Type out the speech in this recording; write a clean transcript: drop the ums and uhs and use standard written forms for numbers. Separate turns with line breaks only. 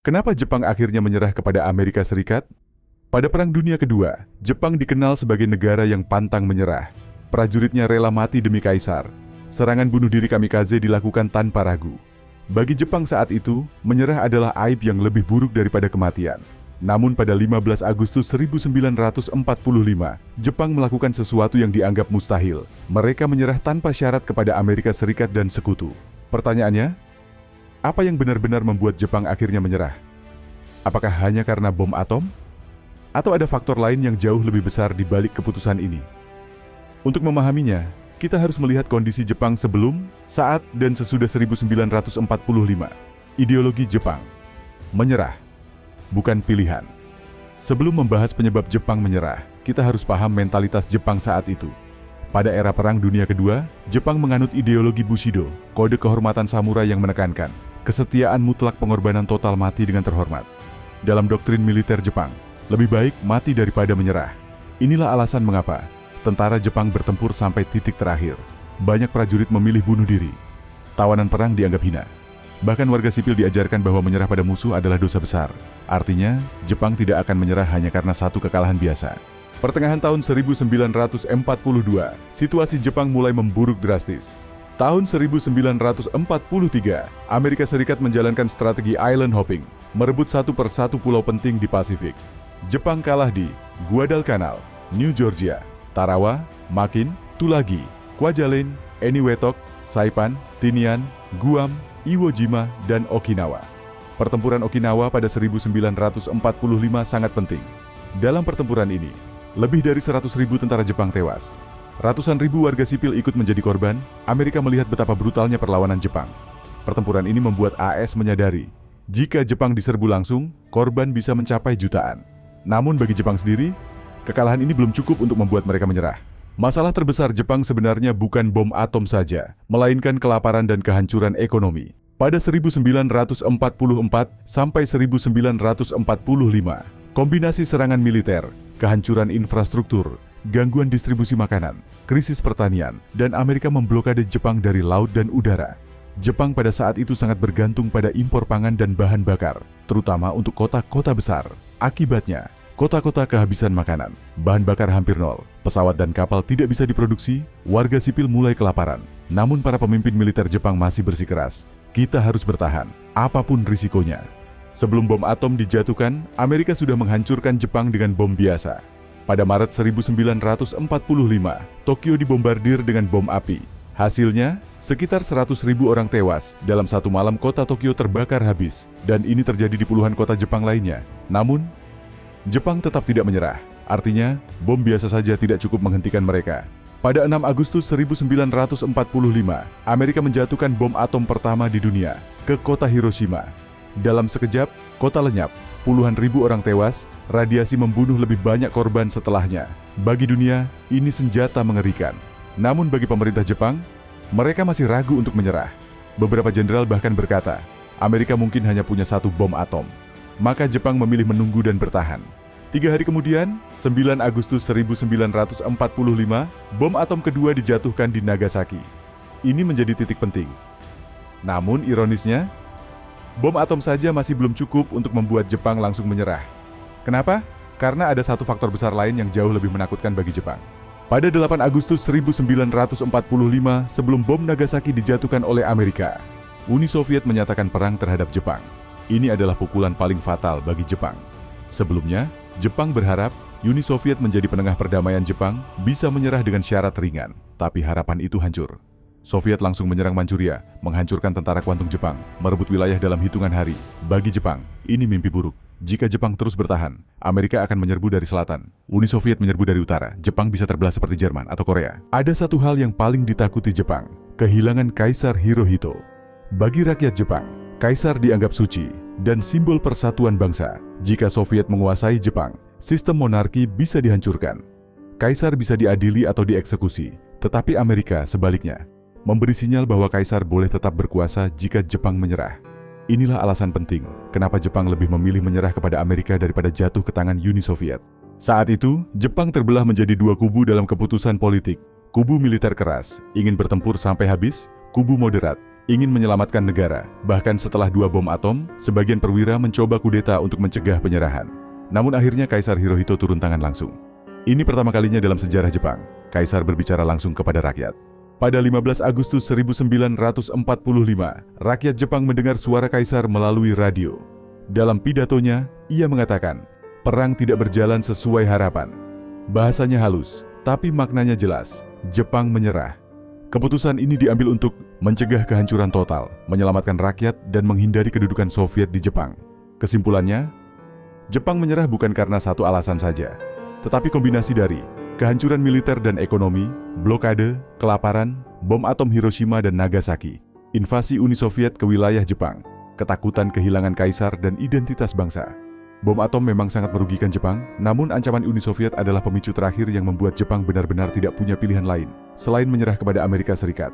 Kenapa Jepang akhirnya menyerah kepada Amerika Serikat? Pada Perang Dunia Kedua, Jepang dikenal sebagai negara yang pantang menyerah. Prajuritnya rela mati demi kaisar. Serangan bunuh diri kamikaze dilakukan tanpa ragu. Bagi Jepang saat itu, menyerah adalah aib yang lebih buruk daripada kematian. Namun pada 15 Agustus 1945, Jepang melakukan sesuatu yang dianggap mustahil. Mereka menyerah tanpa syarat kepada Amerika Serikat dan sekutu. Pertanyaannya, apa yang benar-benar membuat Jepang akhirnya menyerah? Apakah hanya karena bom atom? Atau ada faktor lain yang jauh lebih besar di balik keputusan ini? Untuk memahaminya, kita harus melihat kondisi Jepang sebelum, saat, dan sesudah 1945. Ideologi Jepang. Menyerah, bukan pilihan. Sebelum membahas penyebab Jepang menyerah, kita harus paham mentalitas Jepang saat itu. Pada era Perang Dunia Kedua, Jepang menganut ideologi Bushido, kode kehormatan samurai yang menekankan kesetiaan mutlak, pengorbanan total, mati dengan terhormat. Dalam doktrin militer Jepang, lebih baik mati daripada menyerah. Inilah alasan mengapa tentara Jepang bertempur sampai titik terakhir. Banyak prajurit memilih bunuh diri. Tawanan perang dianggap hina. Bahkan warga sipil diajarkan bahwa menyerah pada musuh adalah dosa besar. Artinya, Jepang tidak akan menyerah hanya karena satu kekalahan biasa. Pertengahan tahun 1942, situasi Jepang mulai memburuk drastis. Tahun 1943, Amerika Serikat menjalankan strategi island hopping, merebut satu persatu pulau penting di Pasifik. Jepang kalah di Guadalcanal, New Georgia, Tarawa, Makin, Tulagi, Kwajalein, Eniwetok, Saipan, Tinian, Guam, Iwo Jima, dan Okinawa. Pertempuran Okinawa pada 1945 sangat penting. Dalam pertempuran ini, lebih dari 100.000 tentara Jepang tewas. Ratusan ribu warga sipil ikut menjadi korban. Amerika melihat betapa brutalnya perlawanan Jepang. Pertempuran ini membuat AS menyadari, jika Jepang diserbu langsung, korban bisa mencapai jutaan. Namun bagi Jepang sendiri, kekalahan ini belum cukup untuk membuat mereka menyerah. Masalah terbesar Jepang sebenarnya bukan bom atom saja, melainkan kelaparan dan kehancuran ekonomi. Pada 1944 sampai 1945, kombinasi serangan militer, kehancuran infrastruktur, gangguan distribusi makanan, krisis pertanian, dan Amerika memblokade Jepang dari laut dan udara. Jepang pada saat itu sangat bergantung pada impor pangan dan bahan bakar, terutama untuk kota-kota besar. Akibatnya, kota-kota kehabisan makanan, bahan bakar hampir nol, pesawat dan kapal tidak bisa diproduksi, warga sipil mulai kelaparan. Namun para pemimpin militer Jepang masih bersikeras. Kita harus bertahan, apapun risikonya. Sebelum bom atom dijatuhkan, Amerika sudah menghancurkan Jepang dengan bom biasa. Pada Maret 1945, Tokyo dibombardir dengan bom api. Hasilnya, sekitar 100.000 orang tewas. Dalam satu malam kota Tokyo terbakar habis, dan ini terjadi di puluhan kota Jepang lainnya. Namun, Jepang tetap tidak menyerah. Artinya, bom biasa saja tidak cukup menghentikan mereka. Pada 6 Agustus 1945, Amerika menjatuhkan bom atom pertama di dunia ke kota Hiroshima. Dalam sekejap, kota lenyap. Puluhan ribu orang tewas, radiasi membunuh lebih banyak korban setelahnya. Bagi dunia, ini senjata mengerikan. Namun bagi pemerintah Jepang, mereka masih ragu untuk menyerah. Beberapa jenderal bahkan berkata, Amerika mungkin hanya punya satu bom atom. Maka Jepang memilih menunggu dan bertahan. 3 hari kemudian, 9 Agustus 1945, bom atom kedua dijatuhkan di Nagasaki. Ini menjadi titik penting. Namun ironisnya, bom atom saja masih belum cukup untuk membuat Jepang langsung menyerah. Kenapa? Karena ada satu faktor besar lain yang jauh lebih menakutkan bagi Jepang. Pada 8 Agustus 1945, sebelum bom Nagasaki dijatuhkan oleh Amerika, Uni Soviet menyatakan perang terhadap Jepang. Ini adalah pukulan paling fatal bagi Jepang. Sebelumnya, Jepang berharap Uni Soviet menjadi penengah perdamaian Jepang bisa menyerah dengan syarat ringan. Tapi harapan itu hancur. Soviet langsung menyerang Manchuria, menghancurkan tentara kuantum Jepang, merebut wilayah dalam hitungan hari. Bagi Jepang, ini mimpi buruk. Jika Jepang terus bertahan, Amerika akan menyerbu dari selatan, Uni Soviet menyerbu dari utara, Jepang bisa terbelah seperti Jerman atau Korea. Ada satu hal yang paling ditakuti Jepang, kehilangan Kaisar Hirohito. Bagi rakyat Jepang, Kaisar dianggap suci dan simbol persatuan bangsa. Jika Soviet menguasai Jepang, sistem monarki bisa dihancurkan. Kaisar bisa diadili atau dieksekusi, tetapi Amerika sebaliknya, memberi sinyal bahwa Kaisar boleh tetap berkuasa jika Jepang menyerah. Inilah alasan penting kenapa Jepang lebih memilih menyerah kepada Amerika daripada jatuh ke tangan Uni Soviet. Saat itu, Jepang terbelah menjadi dua kubu dalam keputusan politik. Kubu militer keras, ingin bertempur sampai habis, kubu moderat, ingin menyelamatkan negara. Bahkan setelah 2 bom atom, sebagian perwira mencoba kudeta untuk mencegah penyerahan. Namun akhirnya Kaisar Hirohito turun tangan langsung. Ini pertama kalinya dalam sejarah Jepang, Kaisar berbicara langsung kepada rakyat. Pada 15 Agustus 1945, rakyat Jepang mendengar suara Kaisar melalui radio. Dalam pidatonya, ia mengatakan, perang tidak berjalan sesuai harapan. Bahasanya halus, tapi maknanya jelas, Jepang menyerah. Keputusan ini diambil untuk mencegah kehancuran total, menyelamatkan rakyat, dan menghindari kedudukan Soviet di Jepang. Kesimpulannya, Jepang menyerah bukan karena satu alasan saja, tetapi kombinasi dari kehancuran militer dan ekonomi, blokade, kelaparan, bom atom Hiroshima dan Nagasaki, invasi Uni Soviet ke wilayah Jepang, ketakutan kehilangan kaisar dan identitas bangsa. Bom atom memang sangat merugikan Jepang, namun ancaman Uni Soviet adalah pemicu terakhir yang membuat Jepang benar-benar tidak punya pilihan lain selain menyerah kepada Amerika Serikat.